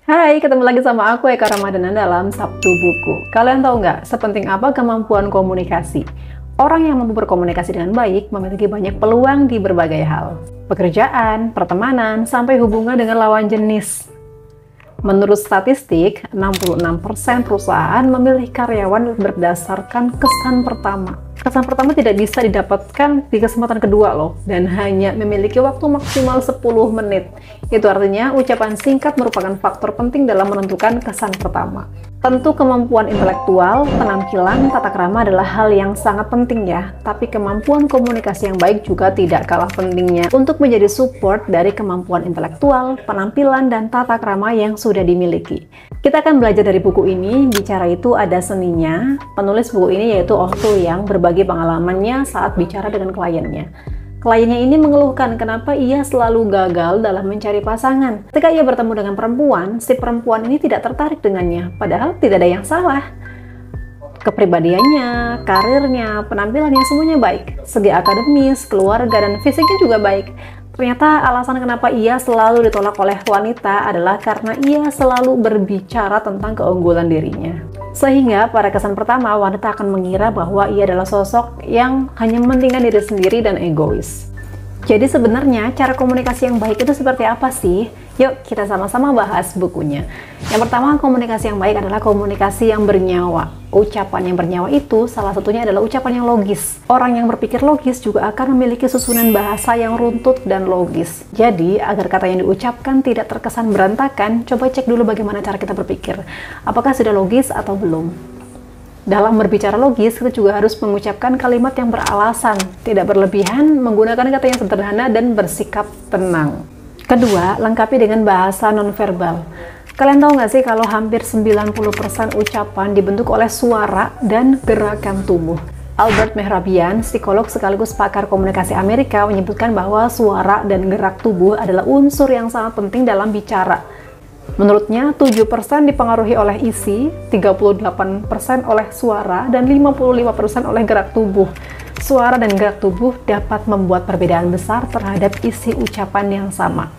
Hai, ketemu lagi sama aku Eka Ramadhana dalam Sabtu Buku. Kalian tahu nggak, sepenting apa kemampuan komunikasi? Orang yang mampu berkomunikasi dengan baik memiliki banyak peluang di berbagai hal. Pekerjaan, pertemanan, sampai hubungan dengan lawan jenis. Menurut statistik, 66% perusahaan memilih karyawan berdasarkan kesan pertama. Kesan pertama tidak bisa didapatkan di kesempatan kedua loh, dan hanya memiliki waktu maksimal 10 menit. Itu artinya ucapan singkat merupakan faktor penting dalam menentukan kesan pertama. Tentu kemampuan intelektual, penampilan, tata krama adalah hal yang sangat penting ya, tapi kemampuan komunikasi yang baik juga tidak kalah pentingnya untuk menjadi support dari kemampuan intelektual, penampilan, dan tata krama yang sudah dimiliki. Kita akan belajar dari buku ini. Bicara itu ada seninya. Penulis buku ini yaitu Oh Tu yang berbagi pengalamannya saat bicara dengan kliennya. Kliennya ini mengeluhkan kenapa ia selalu gagal dalam mencari pasangan. Ketika ia bertemu dengan perempuan, si perempuan ini tidak tertarik dengannya, padahal tidak ada yang salah. Kepribadiannya, karirnya, penampilannya semuanya baik. Segi akademis, keluarga, dan fisiknya juga baik. Ternyata alasan kenapa ia selalu ditolak oleh wanita adalah karena ia selalu berbicara tentang keunggulan dirinya. Sehingga pada kesan pertama, wanita akan mengira bahwa ia adalah sosok yang hanya mementingkan diri sendiri dan egois. Jadi sebenarnya cara komunikasi yang baik itu seperti apa sih? Yuk kita sama-sama bahas bukunya. Yang pertama, komunikasi yang baik adalah komunikasi yang bernyawa. Ucapan yang bernyawa itu salah satunya adalah ucapan yang logis. Orang yang berpikir logis juga akan memiliki susunan bahasa yang runtut dan logis. Jadi agar kata yang diucapkan tidak terkesan berantakan, coba cek dulu bagaimana cara kita berpikir. Apakah sudah logis atau belum? Dalam berbicara logis, kita juga harus mengucapkan kalimat yang beralasan, tidak berlebihan, menggunakan kata yang sederhana, dan bersikap tenang. Kedua, lengkapi dengan bahasa nonverbal. Kalian tahu nggak sih kalau hampir 90% ucapan dibentuk oleh suara dan gerakan tubuh? Albert Mehrabian, psikolog sekaligus pakar komunikasi Amerika, menyebutkan bahwa suara dan gerak tubuh adalah unsur yang sangat penting dalam bicara. Menurutnya, 7% dipengaruhi oleh isi, 38% oleh suara, dan 55% oleh gerak tubuh. Suara dan gerak tubuh dapat membuat perbedaan besar terhadap isi ucapan yang sama.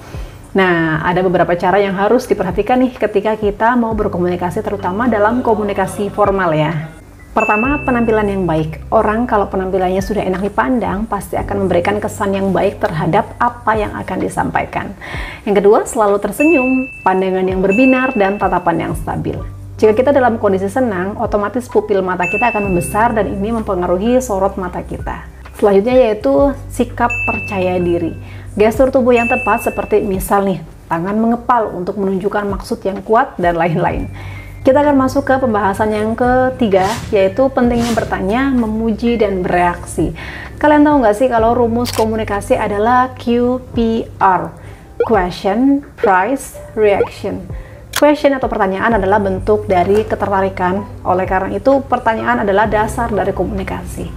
Nah, ada beberapa cara yang harus diperhatikan nih ketika kita mau berkomunikasi, terutama dalam komunikasi formal ya. Pertama, penampilan yang baik. Orang kalau penampilannya sudah enak dipandang, pasti akan memberikan kesan yang baik terhadap apa yang akan disampaikan. Yang kedua, selalu tersenyum, pandangan yang berbinar, dan tatapan yang stabil. Jika kita dalam kondisi senang, otomatis pupil mata kita akan membesar dan ini mempengaruhi sorot mata kita. Selanjutnya yaitu sikap percaya diri. Gestur tubuh yang tepat seperti misal nih, tangan mengepal untuk menunjukkan maksud yang kuat dan lain-lain. Kita akan masuk ke pembahasan yang ketiga, yaitu pentingnya bertanya, memuji, dan bereaksi. Kalian tahu nggak sih kalau rumus komunikasi adalah QPR? Question, Price, Reaction. Question atau pertanyaan adalah bentuk dari ketertarikan. Oleh karena itu, pertanyaan adalah dasar dari komunikasi.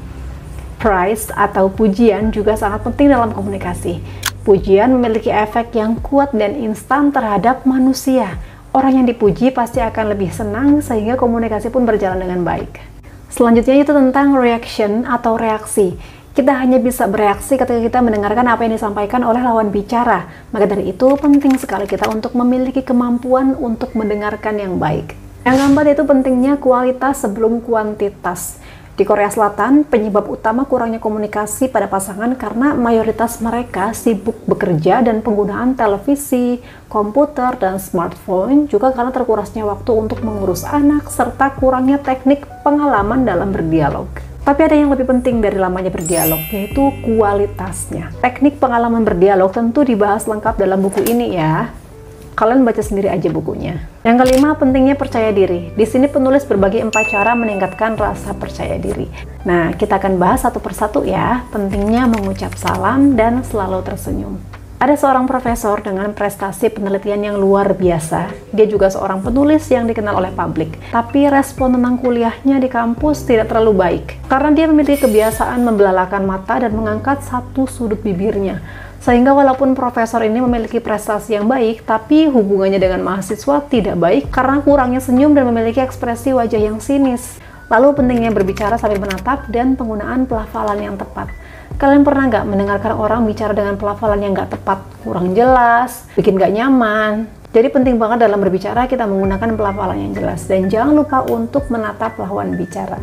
Price atau pujian juga sangat penting dalam komunikasi. Pujian memiliki efek yang kuat dan instan terhadap manusia. Orang yang dipuji pasti akan lebih senang sehingga komunikasi pun berjalan dengan baik. Selanjutnya itu tentang reaction atau reaksi. Kita hanya bisa bereaksi ketika kita mendengarkan apa yang disampaikan oleh lawan bicara. Maka dari itu penting sekali kita untuk memiliki kemampuan untuk mendengarkan yang baik. Yang keempat itu pentingnya kualitas sebelum kuantitas. Di Korea Selatan, penyebab utama kurangnya komunikasi pada pasangan karena mayoritas mereka sibuk bekerja dan penggunaan televisi, komputer, dan smartphone, juga karena terkurasnya waktu untuk mengurus anak, serta kurangnya teknik pengalaman dalam berdialog. Tapi ada yang lebih penting dari lamanya berdialog, yaitu kualitasnya. Teknik pengalaman berdialog tentu dibahas lengkap dalam buku ini ya. Kalian baca sendiri aja bukunya. Yang kelima, pentingnya percaya diri. Di sini penulis berbagi 4 cara meningkatkan rasa percaya diri. Nah, kita akan bahas satu persatu ya. Pentingnya mengucap salam dan selalu tersenyum. Ada seorang profesor dengan prestasi penelitian yang luar biasa. Dia juga seorang penulis yang dikenal oleh publik. Tapi respon tentang kuliahnya di kampus tidak terlalu baik. Karena dia memiliki kebiasaan membelalakan mata dan mengangkat satu sudut bibirnya. Sehingga walaupun profesor ini memiliki prestasi yang baik, tapi hubungannya dengan mahasiswa tidak baik karena kurangnya senyum dan memiliki ekspresi wajah yang sinis. Lalu pentingnya berbicara sambil menatap dan penggunaan pelafalan yang tepat. Kalian pernah nggak mendengarkan orang bicara dengan pelafalan yang nggak tepat, kurang jelas, bikin nggak nyaman? Jadi penting banget dalam berbicara kita menggunakan pelafalan yang jelas. Dan jangan lupa untuk menatap lawan bicara.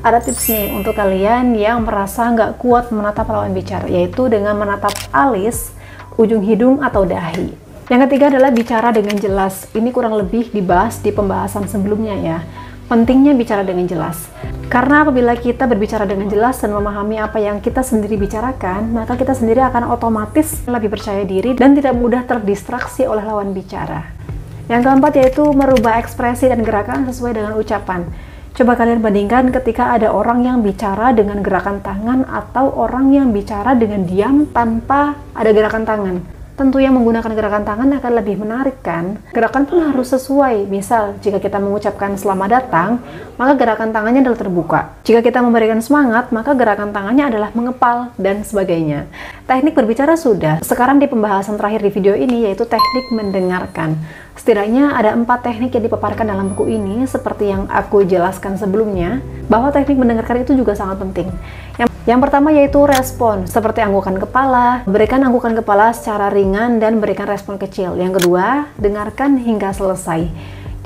Ada tips nih untuk kalian yang merasa nggak kuat menatap lawan bicara, yaitu dengan menatap alis, ujung hidung, atau dahi. Yang ketiga adalah bicara dengan jelas. Ini kurang lebih dibahas di pembahasan sebelumnya ya. Pentingnya bicara dengan jelas. Karena apabila kita berbicara dengan jelas dan memahami apa yang kita sendiri bicarakan, maka kita sendiri akan otomatis lebih percaya diri dan tidak mudah terdistraksi oleh lawan bicara. Yang keempat yaitu merubah ekspresi dan gerakan sesuai dengan ucapan. Coba kalian bandingkan ketika ada orang yang bicara dengan gerakan tangan atau orang yang bicara dengan diam tanpa ada gerakan tangan. Tentu yang menggunakan gerakan tangan akan lebih menarik kan? Gerakan pun harus sesuai. Misal, jika kita mengucapkan selamat datang, maka gerakan tangannya adalah terbuka. Jika kita memberikan semangat, maka gerakan tangannya adalah mengepal, dan sebagainya. Teknik berbicara sudah. Sekarang di pembahasan terakhir di video ini, yaitu teknik mendengarkan. Setidaknya ada 4 teknik yang dipaparkan dalam buku ini, seperti yang aku jelaskan sebelumnya, bahwa teknik mendengarkan itu juga sangat penting. Yang pertama yaitu respon, seperti anggukan kepala. Berikan anggukan kepala secara ringan dan berikan respon kecil. Yang kedua, dengarkan hingga selesai.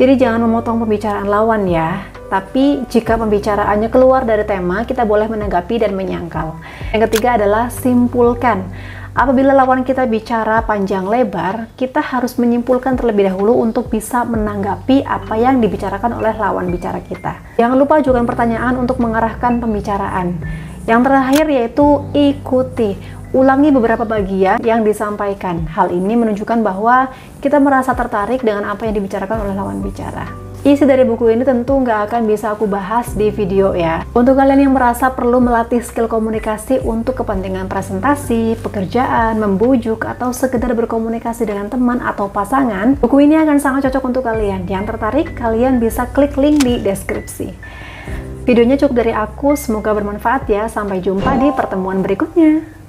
Jadi jangan memotong pembicaraan lawan ya. Tapi jika pembicaraannya keluar dari tema, kita boleh menanggapi dan menyangkal. Yang ketiga adalah simpulkan. Apabila lawan kita bicara panjang lebar, kita harus menyimpulkan terlebih dahulu untuk bisa menanggapi apa yang dibicarakan oleh lawan bicara kita. Jangan lupa ajukan pertanyaan untuk mengarahkan pembicaraan. Yang terakhir yaitu ikuti. Ulangi beberapa bagian yang disampaikan. Hal ini menunjukkan bahwa kita merasa tertarik dengan apa yang dibicarakan oleh lawan bicara. Isi dari buku ini tentu nggak akan bisa aku bahas di video ya. Untuk kalian yang merasa perlu melatih skill komunikasi untuk kepentingan presentasi, pekerjaan, membujuk, atau sekedar berkomunikasi dengan teman atau pasangan, buku ini akan sangat cocok untuk kalian. Yang tertarik, kalian bisa klik link di deskripsi. Videonya cukup dari aku, semoga bermanfaat ya. Sampai jumpa di pertemuan berikutnya.